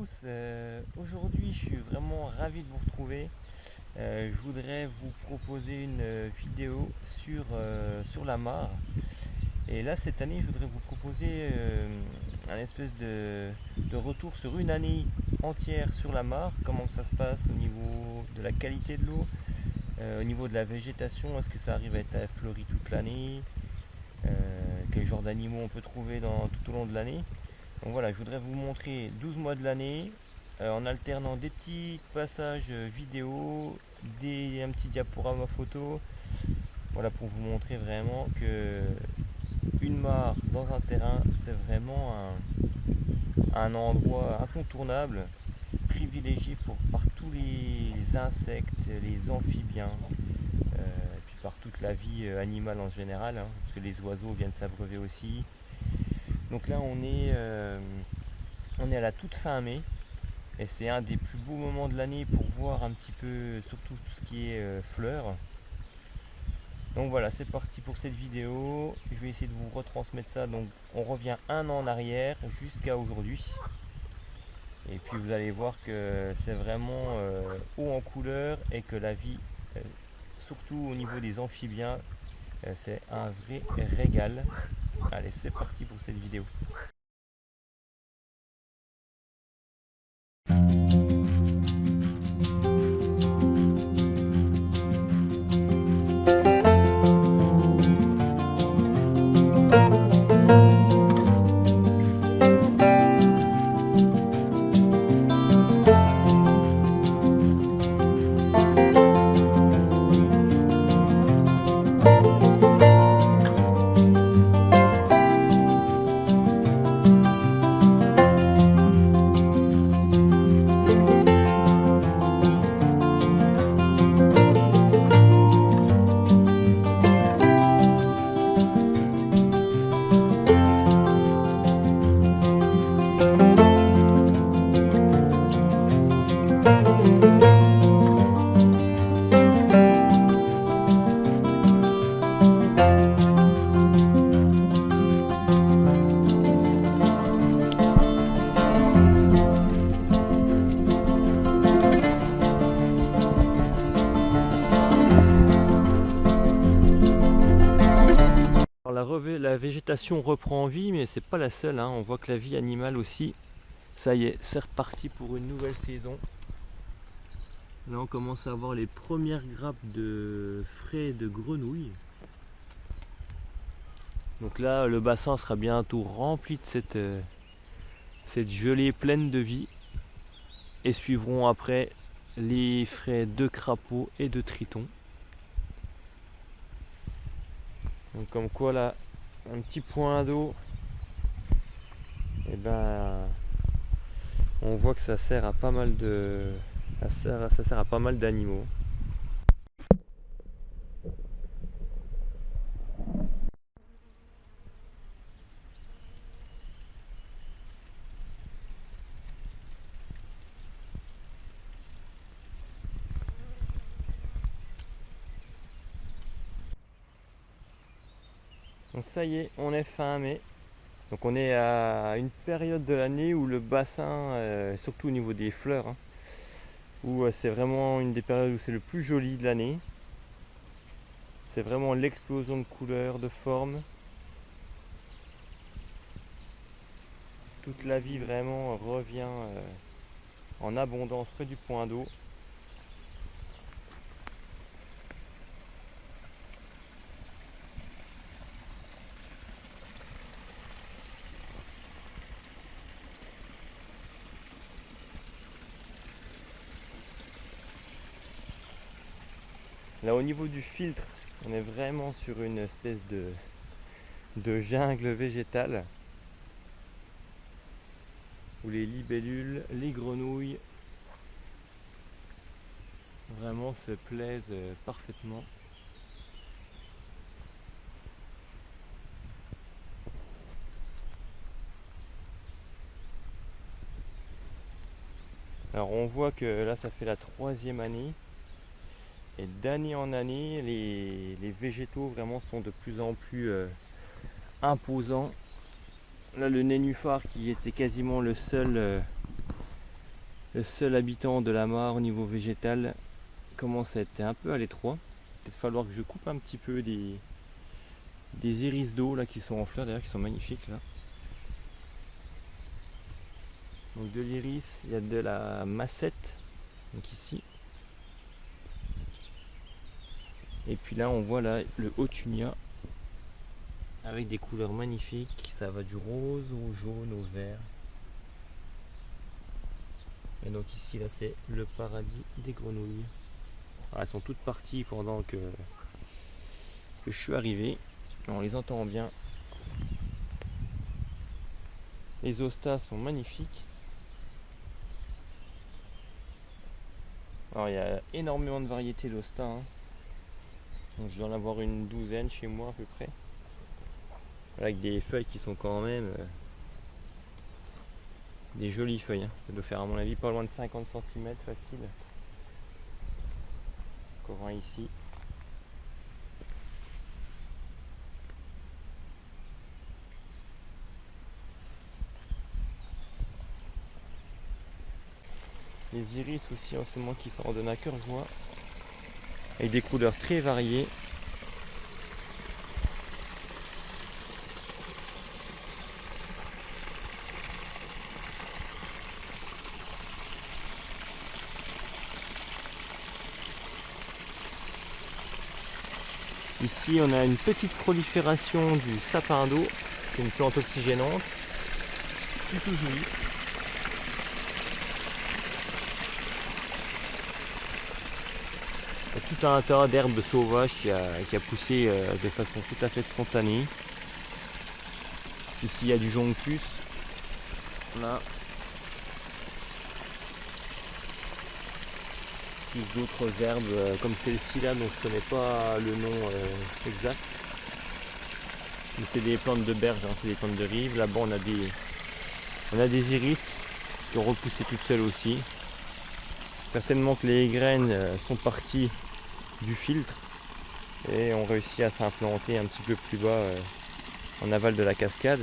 tous, aujourd'hui je suis vraiment ravi de vous retrouver. Je voudrais vous proposer une vidéo sur la mare. Et là cette année je voudrais vous proposer un espèce de retour sur une année entière sur la mare. Comment ça se passe au niveau de la qualité de l'eau, au niveau de la végétation, est-ce que ça arrive à être fleuri toute l'année, quel genre d'animaux on peut trouver tout au long de l'année. Donc voilà, je voudrais vous montrer 12 mois de l'année en alternant des petits passages vidéo, un petit diaporama photo. Voilà, pour vous montrer vraiment que une mare dans un terrain, c'est vraiment un endroit incontournable, privilégié par tous les insectes, les amphibiens, et puis par toute la vie animale en général, hein, parce que les oiseaux viennent s'abreuver aussi. Donc là on est à la toute fin mai et c'est un des plus beaux moments de l'année pour voir un petit peu surtout tout ce qui est fleurs. Donc voilà, c'est parti pour cette vidéo. Je vais essayer de vous retransmettre ça. Donc on revient un an en arrière jusqu'à aujourd'hui. Et puis vous allez voir que c'est vraiment haut en couleur et que la vie, surtout au niveau des amphibiens, c'est un vrai régal. Allez, c'est parti pour cette vidéo. La végétation reprend vie, mais c'est pas la seule, hein. On voit que la vie animale aussi, ça y est, c'est reparti pour une nouvelle saison. Là on commence à avoir les premières grappes de frais de grenouilles. Donc là le bassin sera bientôt rempli de cette gelée pleine de vie. Et suivront après les frais de crapauds et de tritons. Donc comme quoi là, un petit point d'eau, et ben on voit que ça sert à pas mal ça sert à pas mal d'animaux. Donc ça y est, on est fin mai. Donc on est à une période de l'année où le bassin, surtout au niveau des fleurs, hein, où c'est vraiment une des périodes où c'est le plus joli de l'année. C'est vraiment l'explosion de couleurs, de formes. Toute la vie vraiment revient en abondance près du point d'eau. Là au niveau du filtre, on est vraiment sur une espèce de jungle végétale où les libellules, les grenouilles vraiment se plaisent parfaitement. Alors on voit que là ça fait la 3e année et d'année en année les végétaux vraiment sont de plus en plus imposants. Là le nénuphar qui était quasiment le seul le seul habitant de la mare au niveau végétal commence à être un peu à l'étroit. Il va falloir que je coupe un petit peu des iris d'eau là qui sont en fleurs, d'ailleurs qui sont magnifiques là. Donc de l'iris, il y a de la massette, donc ici. Et puis là on voit là le Hautunia avec des couleurs magnifiques, ça va du rose au jaune au vert. Et donc ici là c'est le paradis des grenouilles. Alors, elles sont toutes parties pendant que je suis arrivé. On les entend bien. Les hostas sont magnifiques. Alors il y a énormément de variétés d'hostas, hein. Donc je dois en avoir une douzaine chez moi à peu près. Avec des feuilles qui sont quand même des jolies feuilles, hein. Ça doit faire à mon avis pas loin de 50 cm facile. Encore un ici. Les iris aussi en ce moment qui sont de à cœur joie. Avec des couleurs très variées. Ici on a une petite prolifération du sapin d'eau, c'est une plante oxygénante, plutôt jolie. Il y a tout un tas d'herbes sauvages qui a poussé de façon tout à fait spontanée. Ici il y a du jonctus. Là. Plus d'autres herbes comme celle-ci là dont je ne connais pas le nom exact. Mais c'est des plantes de berge, hein, c'est des plantes de rive. Là-bas on a des iris qui ont repoussé toutes seules aussi. Certainement que les graines sont parties du filtre et ont réussi à s'implanter un petit peu plus bas en aval de la cascade.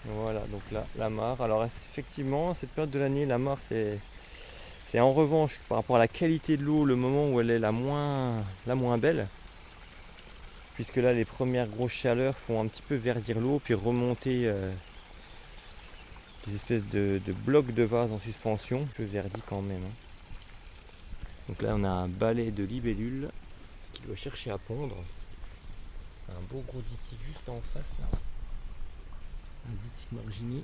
Voilà, donc là, la mare. Alors effectivement, cette période de l'année, la mare, c'est en revanche, par rapport à la qualité de l'eau, le moment où elle est la moins belle. Puisque là, les premières grosses chaleurs font un petit peu verdir l'eau, puis remonter des espèces de blocs de vase en suspension. Un peu verdi quand même, hein. Donc là, on a un balai de libellules qui doit chercher à pondre. Un beau gros ditic juste en face là. Un ditic marginé.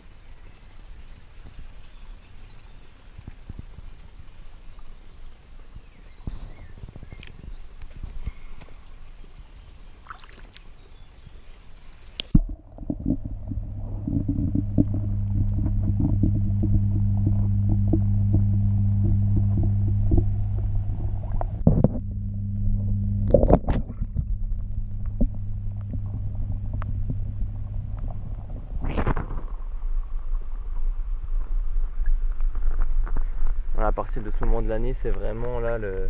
À partir de ce moment de l'année, c'est vraiment là le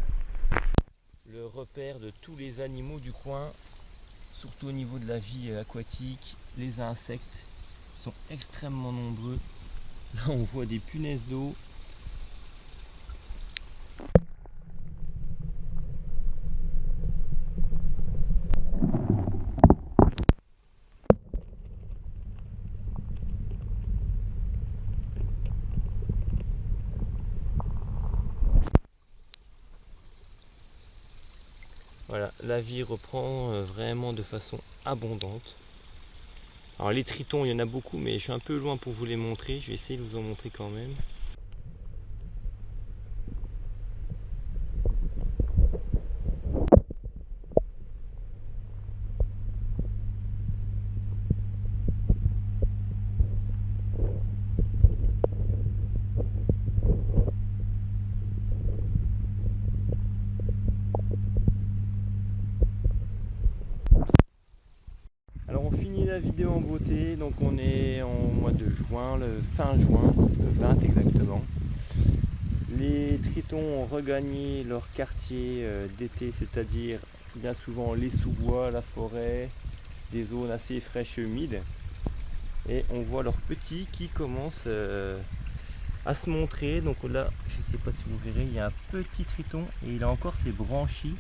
repère de tous les animaux du coin, surtout au niveau de la vie aquatique. Les insectes sont extrêmement nombreux. Là, on voit des punaises d'eau. Voilà, la vie reprend vraiment de façon abondante. Alors les tritons, il y en a beaucoup, mais je suis un peu loin pour vous les montrer. Je vais essayer de vous en montrer quand même. Alors on finit la vidéo en beauté, donc on est en mois de juin, le fin juin, le 20 exactement. Les tritons ont regagné leur quartier d'été, c'est-à-dire bien souvent les sous-bois, la forêt, des zones assez fraîches et humides. Et on voit leurs petits qui commencent à se montrer. Donc là, je ne sais pas si vous verrez, il y a un petit triton et il a encore ses branchies,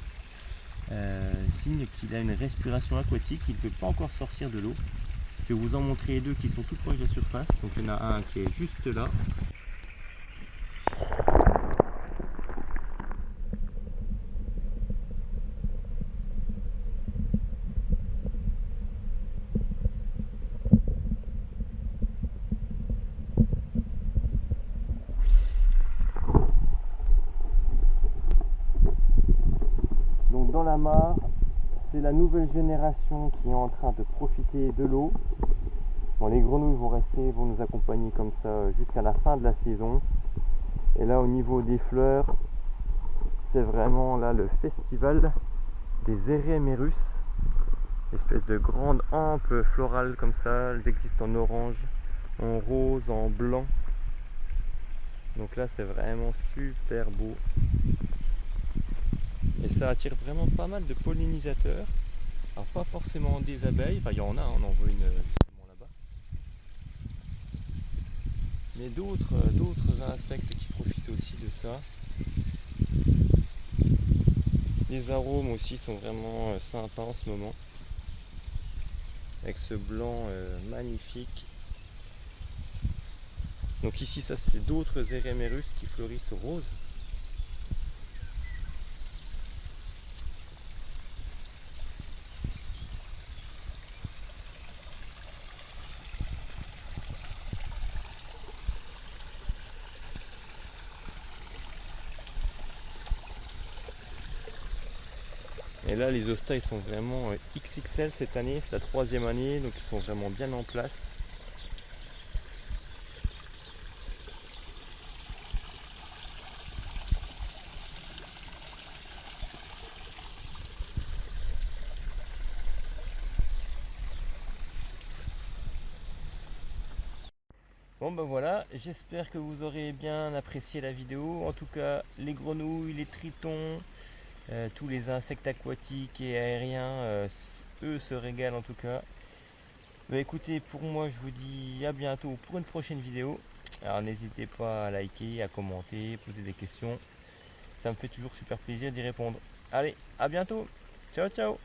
signe qu'il a une respiration aquatique. Il ne peut pas encore sortir de l'eau. Je vais vous en montrer deux qui sont tout proches de la surface. Donc il y en a un qui est juste là. Donc dans la mare, c'est la nouvelle génération qui est en train de profiter de l'eau. Bon, les grenouilles vont rester, vont nous accompagner comme ça jusqu'à la fin de la saison. Et là au niveau des fleurs, c'est vraiment là le festival des Eremerus, espèce de grandes hampes florales comme ça. Elles existent en orange, en rose, en blanc. Donc là c'est vraiment super beau. Et ça attire vraiment pas mal de pollinisateurs. Alors pas forcément des abeilles, enfin il y en a, on en voit une justement là-bas. Mais d'autres insectes qui profitent aussi de ça. Les arômes aussi sont vraiment sympas en ce moment. Avec ce blanc magnifique. Donc ici ça c'est d'autres Eremerus qui fleurissent roses. Et là les hostas ils sont vraiment XXL cette année, c'est la 3e année, donc ils sont vraiment bien en place. Bon ben voilà, j'espère que vous aurez bien apprécié la vidéo. En tout cas, les grenouilles, les tritons, tous les insectes aquatiques et aériens, eux se régalent en tout cas. Bah écoutez, pour moi je vous dis à bientôt pour une prochaine vidéo. Alors n'hésitez pas à liker, à commenter, poser des questions. Ça me fait toujours super plaisir d'y répondre. Allez, à bientôt. Ciao ciao.